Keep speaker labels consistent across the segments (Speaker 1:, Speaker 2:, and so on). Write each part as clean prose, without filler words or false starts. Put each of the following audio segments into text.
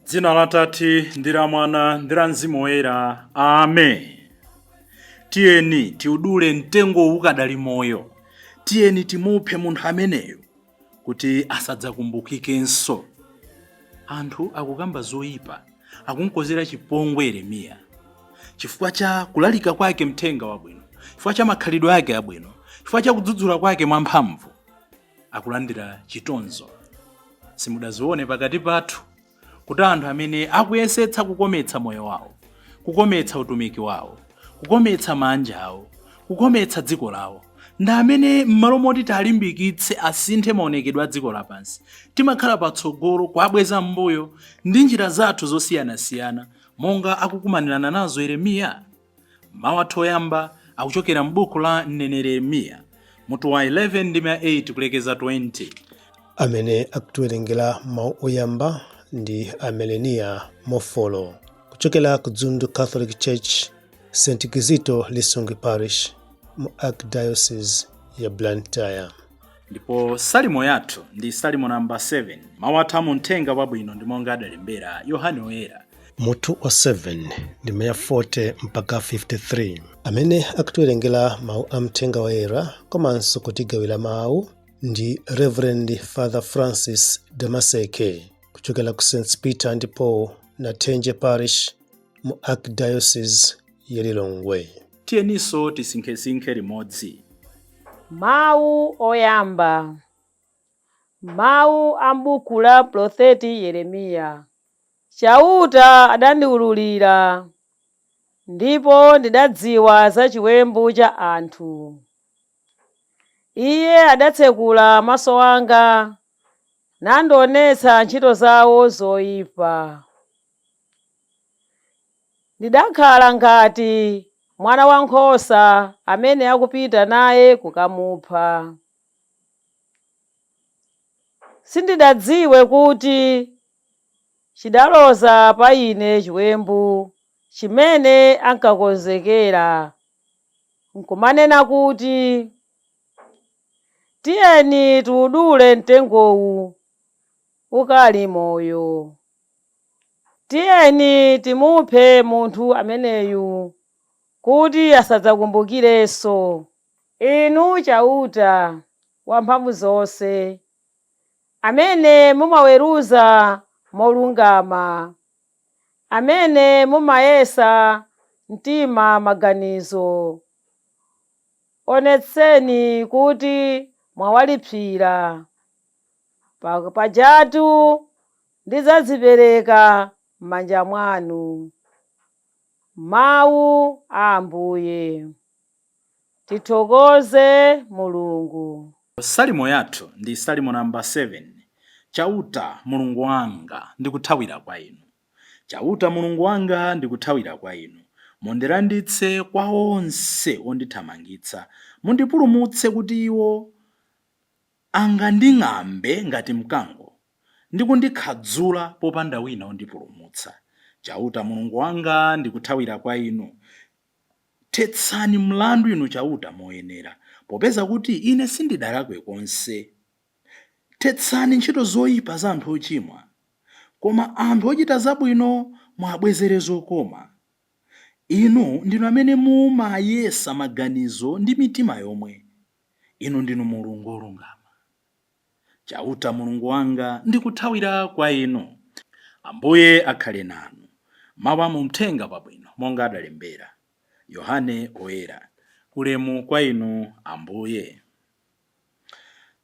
Speaker 1: Dzina la Tate ndi la Mwana ndi la Mzimu Woyera. Amen. Tiyeni tiudule mtengo ukadali moyo. Tiyeni timuphe munthu ameneyo kuti asadzakumbukikenso. Anthu akukamba zoyipa, akunkozera chipongwe Yeremiya chifukwa cha kulalika kwake mthenga wabwino, chifukwa cha makhalidwe ake abwino, chifukwa cha kudzudzula kwake mwamphamvu. Akulandira chitonzo. Simudazione pakati pathu kuti anthu amene akuyesetsa kukometsa moyo wawo, kukometsa utumiki wawo, kukometsa manja awo, kukometsa dziko lawo, ndi amene m'malo moti talimbikitse asinthe maonekedwe a dziko lapansi, timakhala patsogolo kuabweza m'mbuyo ndi njira zathu zosiyanasiyana monga akukumanirana nazo Yeremiya. Mawu athu oyamba akuchokera m'buku la mneneri Yeremiya, mutu wa 11 ndi 8 kulekeza 20.
Speaker 2: Amene akutiwerengera mawu oyamba ndi Amelenia Mofolo kuchokera ku Dzundu Catholic Church, St. Kizito Lisongi Parish mu Archdiocese ya Blantyre.
Speaker 1: Ndipo salimo yathu ndi salimo namba 7. Mawu athu amuthenga wabwino ndi monga adalembera Yohane Woyera,
Speaker 2: mutu wa 7 ndi maya 40 mpaka 53. Amene akutiwerengera mawu amthenga woyera komanso kutigawira mawu ndi Reverend Father Francis Damaseke kuchokera ku St. Peter and Paul na Tenje Parish mu Archdiocese ya Lilongwe.
Speaker 1: tiyeniso tisinkhesinkhe limodzi.
Speaker 3: Mawu oyamba. Mawu a m'buku la profeti Yeremiya. Chauta adandiwululira, ndipo ndidadziwa za chiwembu cha anthu. Iye adatsekula maso anga, nandionetsa ntchito zawo zoyipa. Ndidakhala ngati mwana wankhosa amene akupita naye kukamupha. Sindidadziwe kuti chidaloza pa ine chiwembu chimene ankakonzekera, nkumanena kuti, tiyeni tiudule mtengowu ukali moyo. Tiyeni timuphe munthu ameneyu kuti asadzakumbukirenso. Inu chauta wamphamvu zonse, amene mumaweruza molungama, amene mumayesa mtima maganizo, onetseni kuti mwawalipsira. Pajatu ndidzadzipereka m'manja mwanu. Mawu a Ambuye. Tithokoze Mulungu.
Speaker 1: Salimo yathu ndi salimo namba 7. Chauta Mulungu wanga ndikuthawira kwa inu. Chauta Mulungu wanga ndikuthawira kwa inu. Mundilanditse kwa onse ondithamangitsa, mundipulumutse kuti iwo anganding'ambe ngati mkango ndi kundikhadzula popanda wina ondipulumutsa. Chauta Mulungu wanga ndikuthawira kwa inu. Thetsani mlandu inu chauta moyenera, popeza kuti ine sindidalakwe konse. Thetsani ntchito zoyipa za anthu ochimwa, koma anthu ochita zabwino mwabwezere zokoma. Inu ndinu amene mumayesa maganizo ndi mitima yomwe. Inu ndinu Mulungu olungama. Chauta Mulungu wanga ndikuthawira kwa inu. Ambuye akhale nanu. Mawu amuthenga wabwino monga adalembera Yohane Woyera. Ulemu kwa inu Ambuye.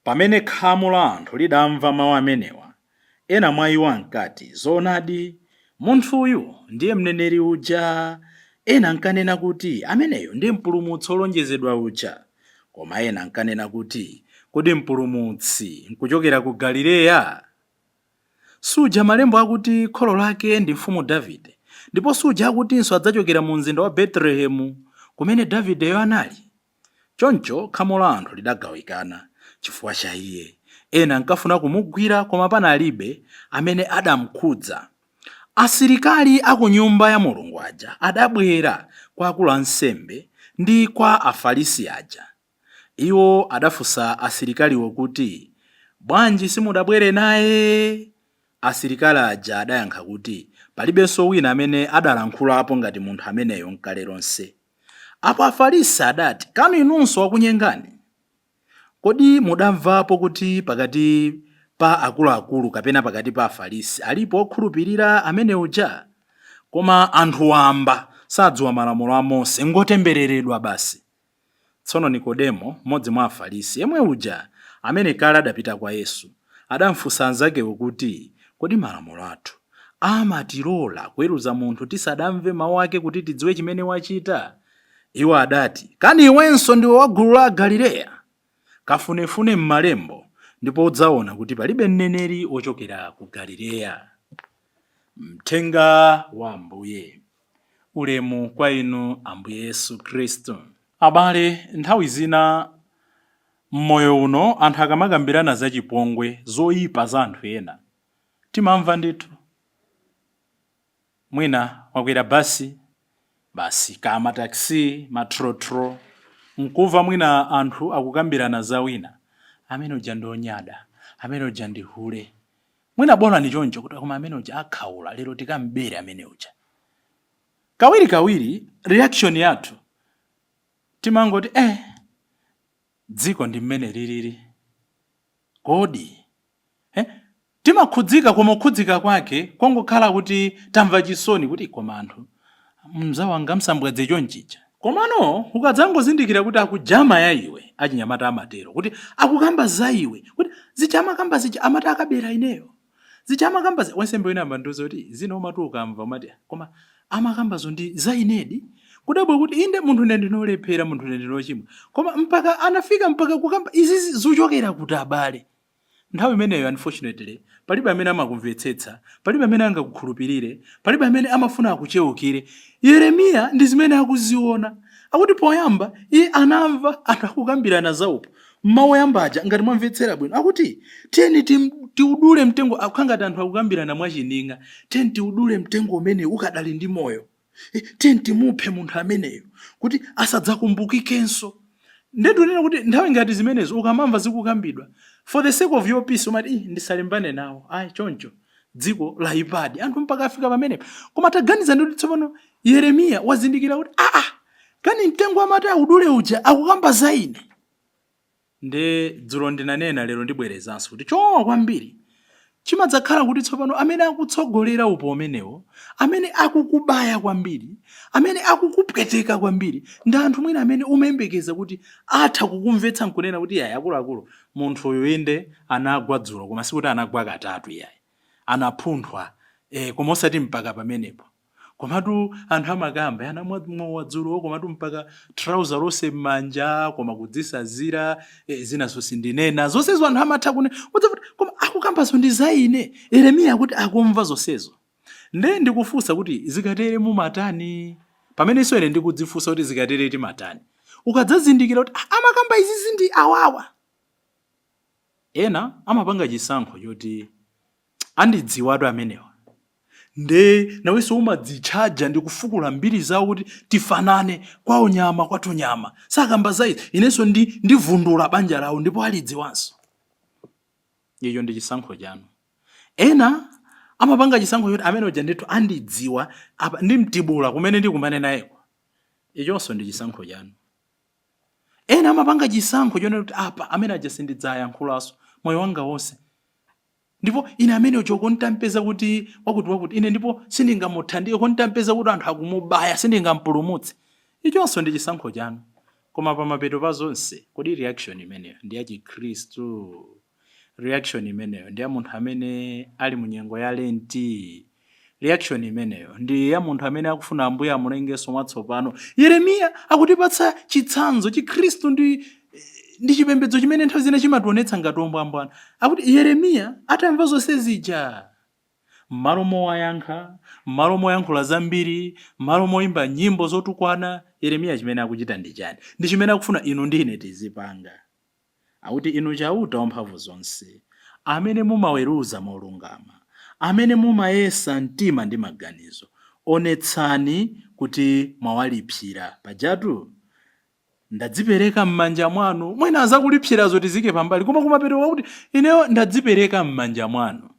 Speaker 1: Pamene khamu la anthu lidamva mawu amenewa, ena mwa iwo ankati, zoonadi munthuyu ndiye mneneri uja. Ena ankanena kuti ameneyo ndiye mpulumutsi olonjezedwa uja. Koma ena ankanena kuti kodi mpulumutsi nkuchokera ku Galileya? Suja malembo akuti kholo lake ndi mfumu Davide, ndipo suja akutinso adzachokera mu mzinda wa Betelehemu kumene Davideyo anali? Choncho khamu la anthu lidagawikana chifukwa cha iye. Ena ankafuna kumugwira, koma panalibe amene adamkhudza. Asilikali aku nyumba ya Mulungu aja adabwera kwa akulu ansembe ndi kwa Afarisi aja. Iwo adafunsa asilikaliwo kuti, bwanji simudabwere naye? asilikali aja adayankha kuti palibenso wina amene adalankhulapo ngati munthu ameneyo nkale lonse. Apo Afarisi adati, kanu inunso wakunyengani? Kodi mudamvapo kuti pakati pa akuluakulu kapena pakati pa Afarisi alipo okhulupirira amene uja? Koma anthu wamba sadziwa malamulo a Mose, ngotembereredwa basi. Tsono Nikodemo, mmodzi mwa Afarisi, yemwe uja amene kale adapita kwa Yesu, adamfunsa anzakewo kuti kodi malamulo athu amatilola kuweruza munthu tisadamve mawu ake kuti tidziwe chimene wachita? Iwo adati, kani iwenso ndiwe wa gulu la Galileya? Kafunefune m'malembo ndipo udzaona kuti palibe mneneri ochokera ku Galileya. Mthenga wa Ambuye. Ulemu kwa inu Ambuye Yesu Khristu. Abale, nthawi zina m'moyo uno anthu akamakambirana za chipongwe zoyipa za anthu ena timamva ndithu. Mwina wakwera basi kama taxi, matrotro, nkumva mwina anthu akukambirana za wina, amene uja ndi onyada, amene uja ndi hule. Mwina bona ndi choncho kuti koma amene uja akhaula lero tikambere amene uja. Kawiri reaction yathu timangoti dziko ndi mmene lilili. Kodi timakhudzika, koma kukhudzika kwake kwangokhala kuti tamva chisoni kuti koma anthu mzawanga msambwadze chonchicha. Komano ukadzangozindikira kuti akujama ya iwe, achinyamata amatero kuti akukamba za iwe kuti zichama kamba zicha amata akabera ineyo, zichama kamba wansembe wina ambanduza kuti zina umatu ukamva umati koma amakambazo ndi za inedi, kudabwa kuti inde munthu ine ndinolephera, munthu ine ndinochimwa, koma mpaka anafika mpaka kukamba izi zochokera kuti abale. Nthawi imeneyo unfortunately palibe amene amakumvetsetsa, palibe amene angakukhulupirire, palibe amene amafuna akucheukire. Yeremiya ndi zimene akuziona, akuti poyamba iye anamva anthu akukambirana zawopo. Mawu yambaja ngati mwamvetsera bwino akuti tiyeni tiudule mtengo, akangati anthu akukambirana mwachininga, tiyeni tiudule mtengo umene ukadali ndi moyo, tiyeni timuphe munthu ameneyo kuti asadzakumbukikenso. Ndetu nena kuti nthawi ngati zimenezo ukamamva zikukambidwa, for the sake of your peace umati ndisalimbane nawo, choncho dziko la ipadi anthu mpaka afika pamenepo. Koma taganiza ndi kuti tsopano Yeremiya wazindikira kuti kani mtengo amati audule uja akukamba za ine. Nde dzulo ndinanena lero ndibwerezanso kuti chowa kwambiri chimadzakhala kuti tsopano amene akutsogolera upo umenewo, amene akukubaya kwambiri, amene akukupweteka kwambiri, ndi anthu mwina amene umembekeza kuti atha kukumvetsa nkunena kuti yayi akuluakulu munthu uyu inde anagwa dzulo, koma sikuti anagwa katatu, yayi anapunthwa, koma osati mpaka pamenepo. Komatu anthu amakamba anamwa dzulo, komatu mpaka trouser lose m'manja, koma kudzisazira, zinaso sindinena, zonsezo anthu amatha kune, koma akukambazo ndi za ine. Yeremiya kuti akumva zonsezo. Nde ndikufunsa kuti zikatere mumatani? Pamene iso ine ndikudzifunsa kuti zikatere timatani, ukadzazindikira kuti amakamba izizi ndi awawa. Ena amapanga chisankho choti andidziwatu amenewa, nde nawenso umadzichaja ndi kufukula mbiri zawo kuti tifanane kwawo nyama kwathu nyama, sakamba zaizi inenso ndivundula banja lawo ndipo alidziwanso. Icho ndi chisankho chanu. Ena amapanga chisankho choti amene uja ndithu andidziwa apa ndimtibula kumene ndikumane nayeko. Ichonso ndi chisankho chanu. Ena amapanga chisankho choti kuti apa amene aja sindidzayankhulanso moyo wanga wonse, ndipo ine amene ucho kontampeza kuti wakuti ine ndipo sindingamuthandire, kontampeza kuti anthu akumubaya sindingampulumutse. Ichonso ndi chisankho chanu. Koma pamapeto pa zonse kodi reaction imeneyo ndi ya Chikhristu? Reaction imeneyo ndi ya munthu amene ali mu nyengo ya Lenti? Reaction imeneyo ndi ya munthu amene akufuna Ambuye amulengenso mwatsopano? Yeremiya akutipatsa chitsanzo. Chikhristu ndi chipembedzo chimene nthawi zina chimationetsa ngati ombwambwana. Akuti Yeremiya atamva zonse zija, m'malo mowayankha, m'malo moyankhula zambiri, m'malo moyimba nyimbo zotukwana, Yeremiya chimene akuchita ndi chani? Ndi chimene akufuna inu ndi ine tizipanga. Akuti inu chauta wamphamvu zonse, amene mumaweruza molungama, amene mumayesa mtima ndi maganizo, onetsani kuti mwawalipsira pajatu. Ndadzipereka m'manja mwanu. Mwina azakulipsirazo tizike pambali, koma kumapeto wakuti ineyo ndadzipereka m'manja mwanu.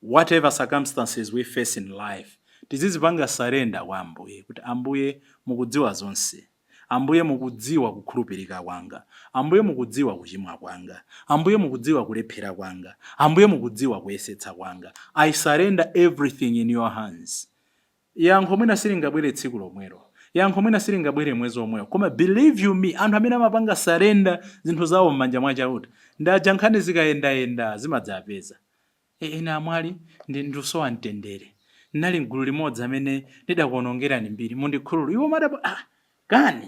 Speaker 1: whatever circumstances we face in life, tizizipanga surrender kwa Ambuye, kuti Ambuye mukudziwa zonse, Ambuye mukudziwa kukhulupirika kwanga, Ambuye mukudziwa kuchimwa kwanga, Ambuye mukudziwa kulephera kwanga, Ambuye mukudziwa kuyesetsa kwanga. I surrender everything in your hands. Yankho mwina silingabwere tsiku lomwero, yankho mwina silingabwere mwezi omwewo, koma believe you me, anthu amene amapanga surrender zinthu zawo m'manja mwa Chauta, ndaja nkhani zikayendayenda zimadzapeza. Ena amwali ndisowa mtendere, nali mgulu limodzi amene ndidakuonongerani mbiri, mundikhululu iwo madapo kani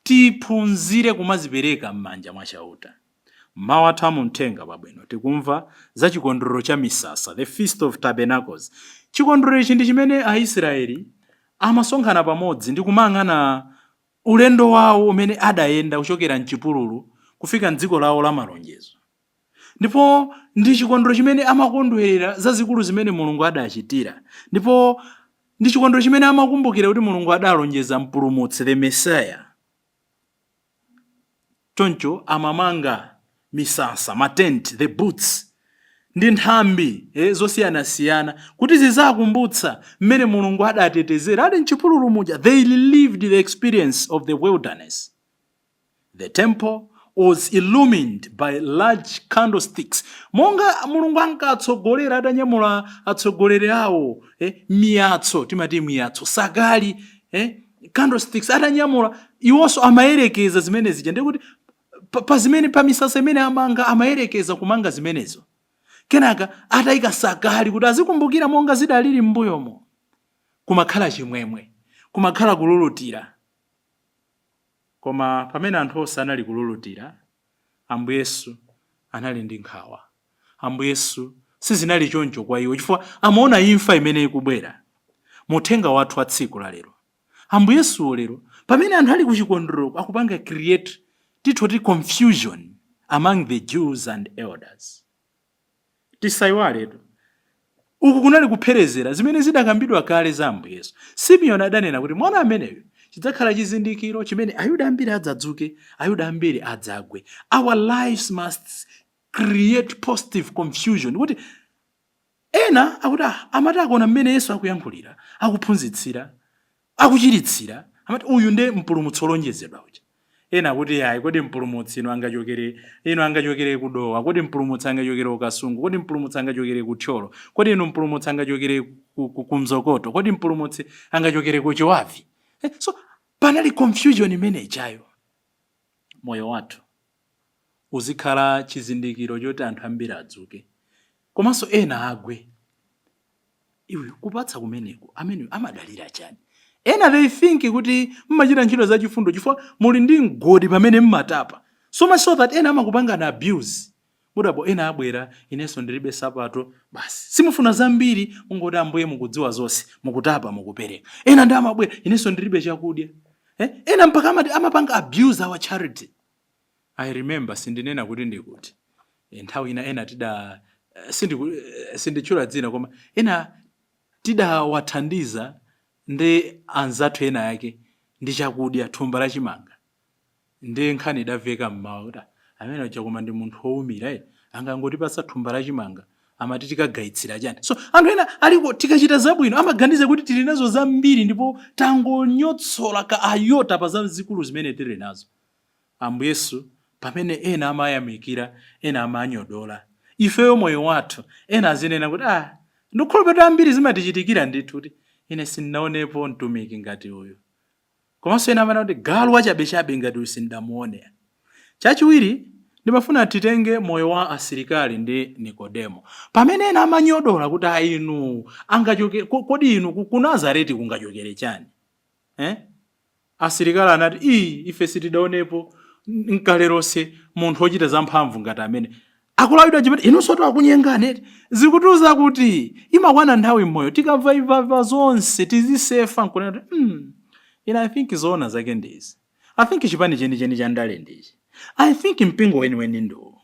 Speaker 1: tiphunzire kumazipereka m'manja mwa Chauta. Mawu athu amumthenga pabwino tikumva za chikondwerero cha misasa, the Feast of Tabernacles. Chikondwerero ichi ndi chimene Aisraeli amasonkhana pamodzi ndi kumang'ana ulendo wawo umene adayenda kuchokera m'chipululu kufika m'dziko lawo la malonjezo. Ndipo ndi chikondwerero chimene amakondwerera zazikulu zimene Mulungu adachitira. Ndipo ndi chikondwerero chimene amakumbukira kuti Mulungu adalonjeza mpulumutsi, the Messiah. Choncho amamanga misasa, matent, the booths, ndi nthambi zosiyanasiyana kuti zizakumbutsa mmene Mulungu adatetezera adi m'chipululu muja. They lived the experience of the wilderness. The temple was illumined by large candlesticks. Monga Mulungu ankatsogolera adanyamula atsogoleri awo miyatso, timati miyatso, sagali, candlesticks adanyamula, iwonso amayerekeza zimene zija. Ndikuti pa zimene pa misasa imene amanga amayerekeza kumanga zimenezo. Kenaka atayika sagali kuti azikumbukira monga zidalili m'mbuyomo. Kumakhala chimwemwe, kumakhala kululutira. Koma pamene anthu onse anali kululutira, Ambuye Yesu anali ndi nkhawa. Ambuye Yesu sizinali choncho kwa iwo chifukwa amaona imfa imene ikubwera. Muthenga wathu wa tsiku la lero, Ambuye Yesu lero pamene anthu ali kuchikondwerero akupanga create confusion among the Jews and elders. Tisaiwaletu uku kunali kupherezera zimene zidakambidwa kale za Ambuye Yesu. Simeoni adanena kuti mwana ameneyo chidzakhala chizindikiro chimene Ayuda ambiri adzadzuke, Ayuda ambiri adzagwe. Our lives must create positive confusion. Kuti ena akuti amati akuona mmene Yesu akuyankhulira, akuphunzitsira, akuchiritsira, amati uyu nde mpulumutsi olonjezedwa uja. Ena kuti ayi kodi mpulumutsi ino angachokere kudowa, kodi mpulumutsi angachokere kukasungu, kodi mpulumutsi angachokere kuthyolo, kodi ino mpulumutsi angachokere kumzokoto, kodi mpulumutsi angachokere kuchiwavi. So panali confusion imene ichayo. Moyo wathu uzikhala chizindikiro choti anthu ambiri adzuke, komanso ena agwe. Iwe kupatsa kumeneko amene amadalira chani? Ena they think kuti mmachita ntchito za chifundo chifukwa muli ndi mgodi pamene mmatapa. So much so that ena amakupanga na abuse. Mudapo ena abwera, inenso ndilibe sapato, basi simufuna zambiri, ungoti Ambuye mukudziwa zonse, mukutapa mukupereka. Ena ndi amabwera, inenso ndilibe chakudya. Ena mpaka amapanga abuse our charity. I remember sindinena kuti ndikuti. Nthawi ina tida sinditchula dzina koma ena tidawathandiza ndi anzathu ena yake ndi chakudya thumba la chimanga. Ndi nkhani idaveka mmawa kuti amene chakoma ndi munthu wowumira angangotipatsa thumba la chimanga amati tikagayitsira chani. So anthu ena aliko tikachita zabwino amaganiza kuti tili nazo zambiri ndipo tangonyotsola ka ayota pa zazikulu zimene tili nazo. Ambuye Yesu pamene ena amayamikira, ena amanyodola, ifeyo moyo wathu ena azinena kuti ndikhulupirira ambiri zimatichitikira ndithu kuti ine sindinaonepo mtumiki ngati uyu. Komanso ena amene kuti galu wachabechabe ngati uyu sindamuone. Chachiwiri ndimafuna titenge moyo wa asilikali ndi Nikodemo. Pamene ena amanyodola kuti inu angachoke, kodi inu ku Nazareti kungachokere chani? Asilikali anati ife sitidaonepo nkalerose munthu wochita zamphamvu ngati amene. Akuluakulu chimene inunso akunyengani zikutuza kuti imakwana nthawi mmoyo tikamva iva zonse tizisefa nkunena I think zoona zake ndizi. I think chipani cheni cha ndale ndichi. I think mpingo weni ndo.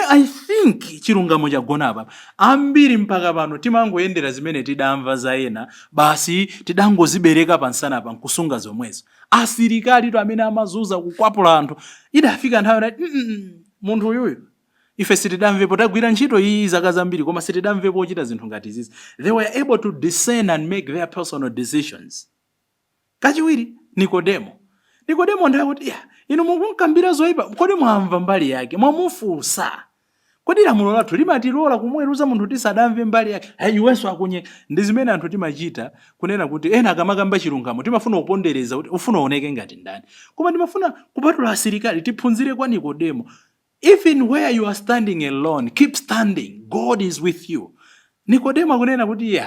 Speaker 1: I think chilungamo chagona apa. Ambiri mpaka pano timangoyendera zimene tidamva za ena basi tidangozibereka pansana pa nkusunga zomwezo. Asilikali to amene amazuza kukwapula anthu idafika nthawi munthu uyuyu Ife sitidamvepo tagwira ntchito iyi zaka zambiri koma sitidamvepo ochita zinthu ngati izizi. They were able to discern and make their personal decisions. Kachiwiri, Nikodemo ndaye kuti inu mukunkambira zoyipa, kodi mwamva mbali yake, mwamufunsa. Kodi lamulo lathu limatilola kumweruza munthu tisadamve mbali yake? Iwenso akunye. Ndi zimene anthu timachita kunena kuti ena akamakamba chilungamo timafuna kupondereza kuti ufuna uoneke ngati ndani. Koma ndimafuna kupatula asilikali tiphunzire kwa Nikodemo. Even where you are standing alone, keep standing. God is with you. Nikodemo akunena kuti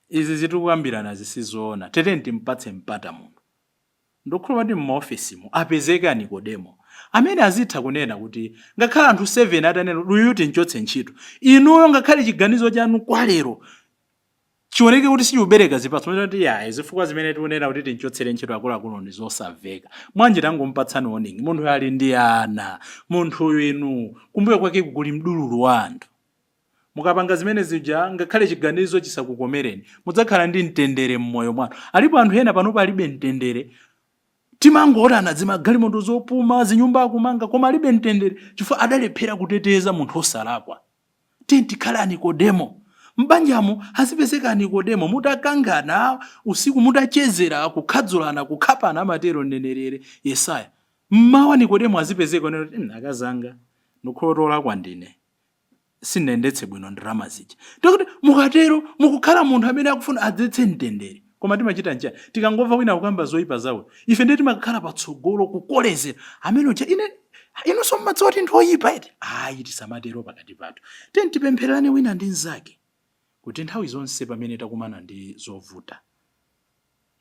Speaker 1: izi zitukambirana zisizoona. Tete ntimpatse mpata munthu. Ndokhuluma ndi m'maofisimu apezeka Nikodemo amene azitha kunena kuti ngakhala anthu 7 atanena luyuti nchotse ntchito, inuyo ngakhale chiganizo chanu kwa lero chioneke kuti sichiubereka zipatso kuti zifukwa zimene tikunena kuti tinchotsere ntchito akuluakulu ndi zosamveka. Mwanji tangompatsani warning, munthu ali ndi ana, munthu inu kumbuyo kwake kuli mdululu wa anthu. Mukapanga zimene zija ngakhale chiganizo chisakukomereni, mudzakhala ndi mtendere mmoyo mwanu. Alipo anthu ena panopo alibe mtendere. Timangorana zimagalimoto zopuma, zinyumba akumanga, koma alibe mtendere chifukwa adalephera kuteteza munthu osalakwa. Tikhala Nikodemo. Mbanjamo azipezeka Nikodemo mutakangana usiku, mutachezera, kukhadzulana, kukhapana amatero mneneri Yesaya. Mmawa Nikodemo azipezeka nena akazanga ndikulotola kwa ndine, sinendetse bwino ndrama zija. Ndikuti mukatero mukukhala munthu amene akufuna adzetse mtendere. Koma timachita njani? Tikangomva wina kukamba zoyipa zawo, ife ndiye timakhala patsogolo kukolezera amene uja ino sommatsa kuti ndi oyipa eti. Tisamatero pakati pathu. Tipemphererane wina ndi nzake kuti nthawi zonse pamene takumana ndi zovuta,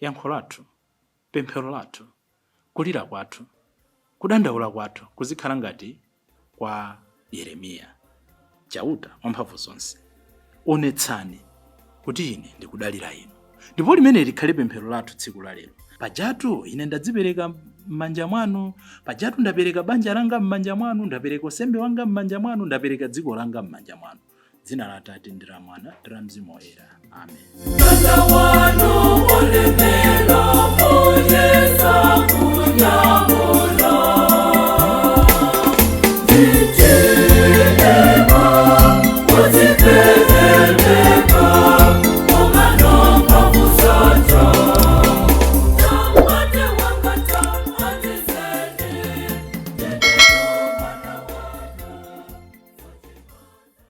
Speaker 1: yankho lathu, pemphero lathu, kulira kwathu, kudandaula kwathu kuzikhala ngati kwa Yeremiya. Chauta wamphamvu zonse, onetsani kuti ine ndikudalira inu. Ndipo limene likhale pemphero lathu tsiku la lero. Pajatu ine ndadzipereka m'manja mwanu, pajatu ndapereka banja langa m'manja mwanu, ndapereka usembe wanga m'manja mwanu, ndapereka dziko langa m'manja mwanu. Dzina la Atate ndi la Mwana ndi la Mzimu Woyera. Amen.